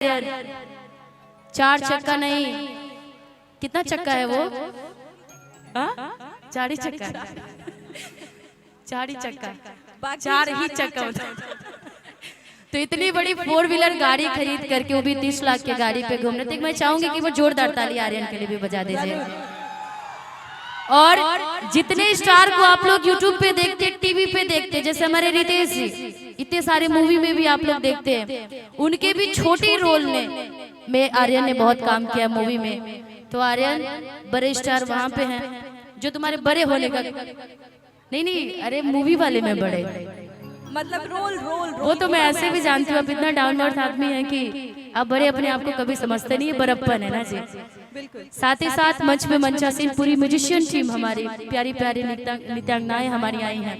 यार 4 चक्का नहीं, कितना चक्का है वो? 4 ही चक्का, 4 ही चक्का, 4 ही चक्का होता है। तो इतनी बड़ी 4 व्हीलर गाड़ी खरीद करके, वो भी 30 लाख की गाड़ी पे घूम रहे थे। मैं चाहूंगी कि वो जोरदार ताली आर्यन के लिए भी बजा दीजिए। और जितने स्टार को आप लोग यूट्यूब पे देखते, टीवी पे देखते, जैसे हमारे रितेश जी, इतने सारे मूवी में भी आप लोग देखते हैं, उनके भी छोटे रोल में आर्यन ने बहुत काम किया मूवी में। तो आर्यन बड़े स्टार वहां पे हैं जो तुम्हारे बड़े होने का नहीं, अरे मूवी वाले में बड़े, मतलब रोल वो तो मैं ऐसे भी जानती हूँ। आप इतना डाउन अर्थ आदमी है कि आप बड़े अपने आप को कभी समझते नहीं, बड़प्पन है ना जी। साथ ही साथ मंच में मंचासीन पूरी म्यूजिशियन टीम, हमारी प्यारी प्यारी नृत्यांगनाएं हमारी आई हैं।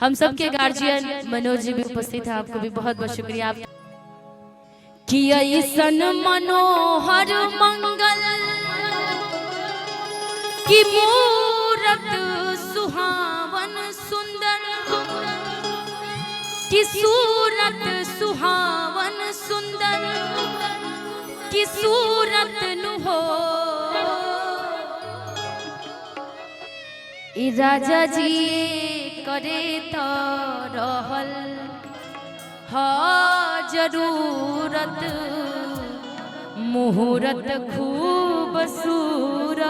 हम सब के गार्जियन मनोज जी भी उपस्थित हैं, आपको भी बहुत बहुत शुक्रिया। आप कि ऐसन मनोहर मंगल की मूरत सुहावन सुंदर, की सूरत सुहावन सुंदर, की सूरत नु हो ई राजा जी करे तो रहल हा जरूरत, मुहूर्त खूब सूरत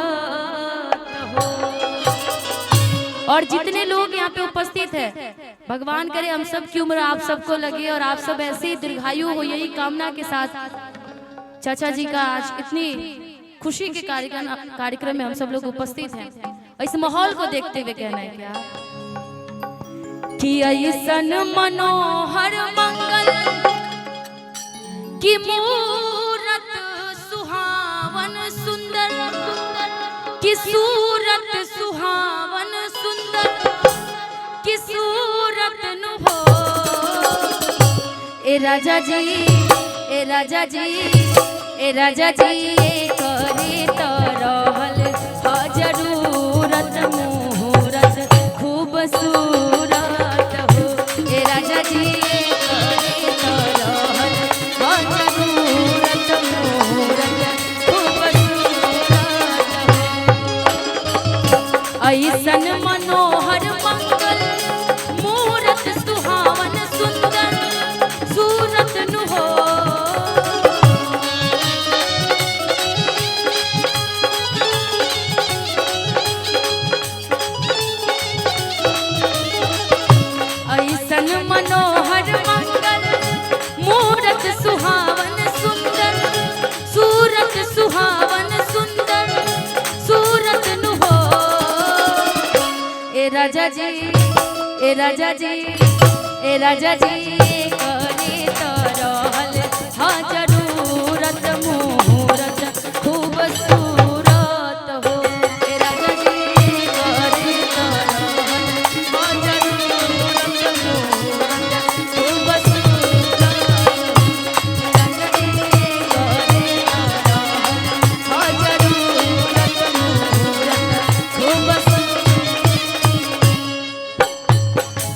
हो। और जितने लोग यहाँ पे उपस्थित हैं, भगवान करे हम सब की उम्र आप सबको लगे और आप सब ऐसे ही दीर्घायु हो, यही कामना के साथ चाचा जी का आज इतनी खुशी के कार्यक्रम में हम सब लोग उपस्थित हैं। इस माहौल को देखते हुए कहना है क्या कि ऐसन मनोहर मंगल की मूरत सुहावन सुंदर, की सूरत सुहावन सुंदर, की सूरत नु हो ए राजा जी, ए राजा जी, ए राजा जी करे तो रहल हा जरूरत, मुहूर्त खूब सूरत हो। ए राजा जी करे तो रहल हा जरूरत, मुहूर्त खूब सूरत हो। ऐसन मनोहर मंगल मूरत सुहावन सुंदर, सूरत नु हो मनोहर मंगल मूरत सुहावन सुंदर, सूरत सुहावन सुंदर, सूरत नु हो ए राजा जी, ए राजा जी, ए राजा जी करे तो रहल हा जरूरत, मुहूर्त खूब सूरत हो। ए राजा जी करे तो रहल हा जरूरत,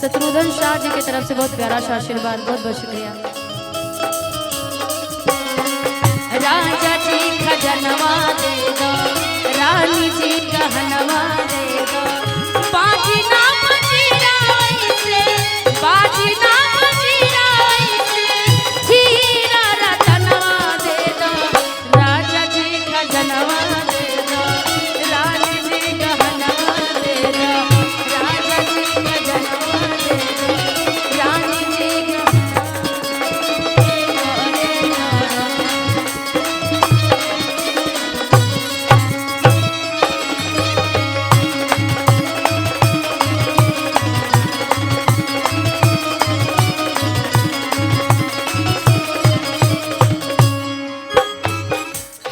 शत्रुघ्न शाह जी की तरफ से बहुत प्यारा सा आशीर्वाद, बहुत बहुत शुक्रिया। राजा जी खजनवा दे दो, रानी जी गहनवा दे दो, बाजी ना बजीरा ऐसे, बाजी ना बजीरा ऐसे, हीरा रतनवा दे दो, राजा जी खजनवा दे दो, रानी जी गहनवा दे दो, राजा जी खजनवा दे दो, रानी जी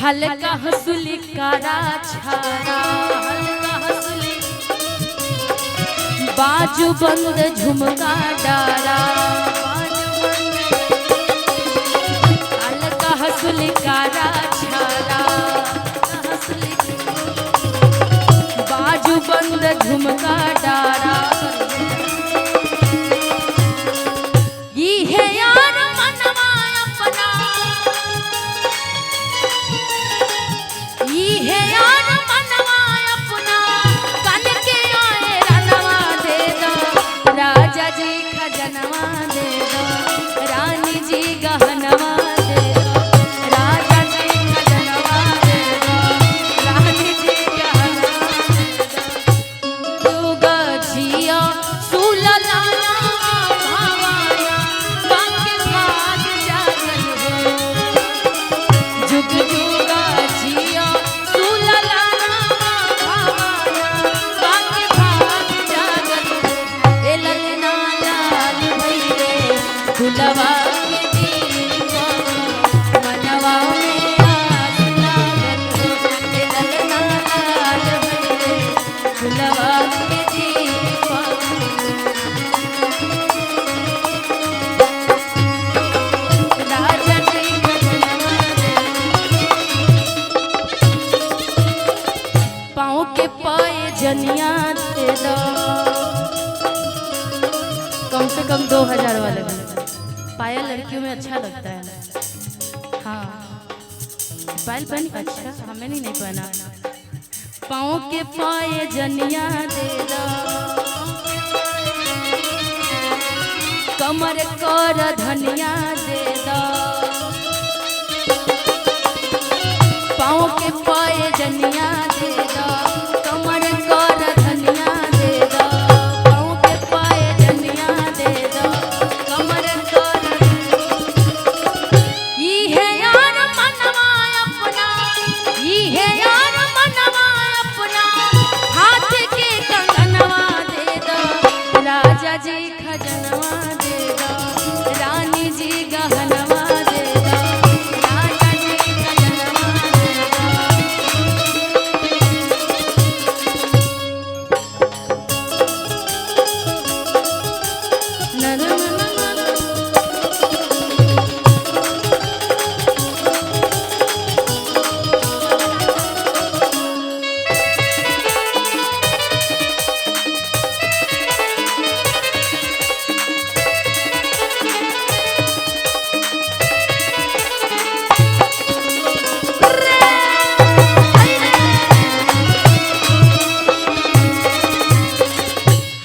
हल्का हंसुली कारा छारा, हल्का हंसुली बाजू बंद झुमका डारा, हल्का हंसुली कारा छारा, बाजू बंद झुमका डारा, ये है यार मनवा अपना जनिया दे दो। कम से कम 2000 वाले में। पायल लड़कियों में अच्छा लगता है। हाँ पायल पहन अच्छा, हमें नहीं पहना। पाँव के पाए जनिया दे दो, कमर कर धनिया दे दो। पाँव के पाए जनिया दे दो, कमर कर धनिया दे दो। पाँव के पाए जनिया दे दो, कमर कर। ई है यार मनवा अपना, ई है यार मनवा अपना, हाथ के कंगनवा दे दो। राजा जी खजनवा दे दो, रानी जी गहनवा दे दो। राजा जी खजनवा दे दो।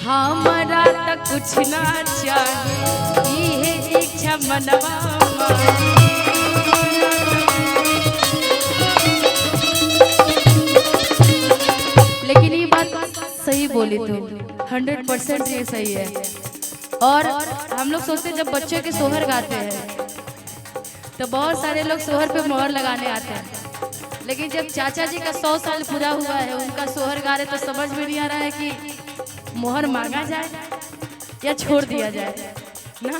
हमरा तक कुछ ना चाहिए, ये इच्छा मनवा मारी। लेकिन ये बात सही बोली तू, 100% ये सही है। और हम लोग सोचते जब बच्चे के सोहर गाते हैं तो बहुत सारे लोग सोहर पे मोहर लगाने आते हैं, लेकिन जब चाचा जी का 100 साल पूरा हुआ है, उनका सोहर गा रहे तो समझ में नहीं आ रहा है कि मोहर मांगा जाए या छोड़ दिया जाए ना।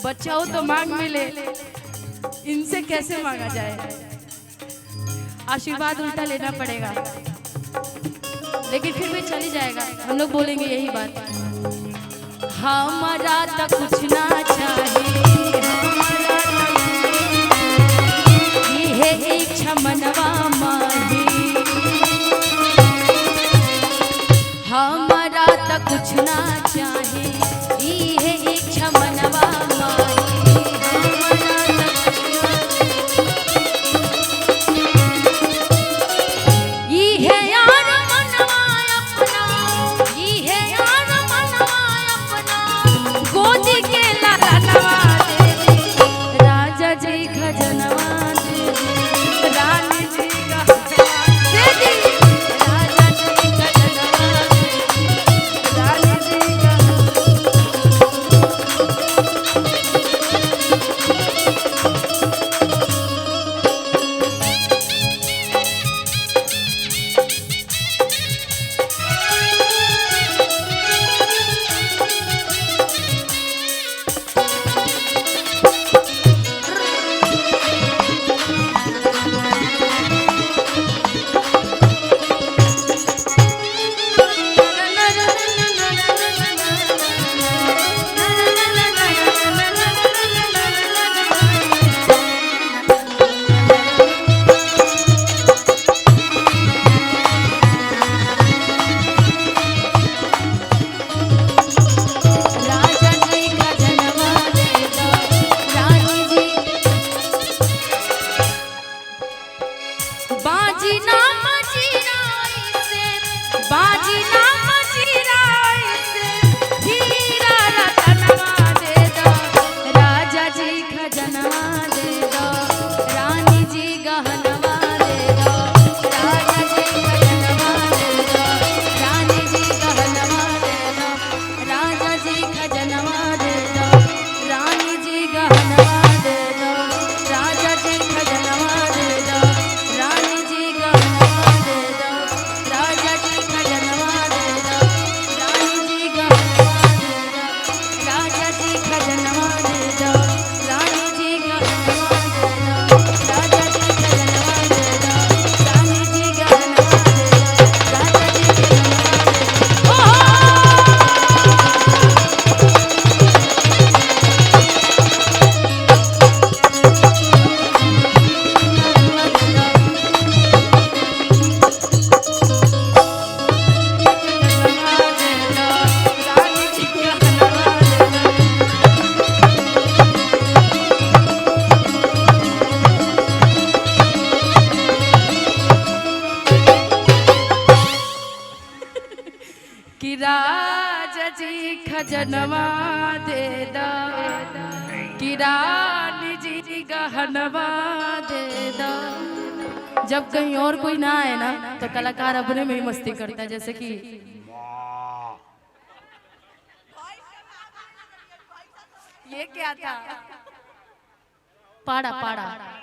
बच्चा हो तो मांग मिले, इनसे कैसे मांगा जाए? आशीर्वाद उल्टा लेना पड़ेगा, लेकिन फिर भी चली जाएगा। हम लोग बोलेंगे यही बात, हमारा तो कुछ ना चाहिए, ये इच्छा मनवा माही। हमारा तो कुछ ना चाहे, ये इच्छा मनवा माही। ये है यार मनवा अपना, ये है यार मनवा अपना, गोदी के लालनवा दे दे। राजा जी खजनवा दे दे। कि राजा जी खजनवा दे दा, कि रानी जी गहनवा दे दा। जब कहीं और कोई ना आए ना तो कलाकार अपने में ही मस्ती करता है, जैसे कि ये क्या था, पाड़ा पाड़ा।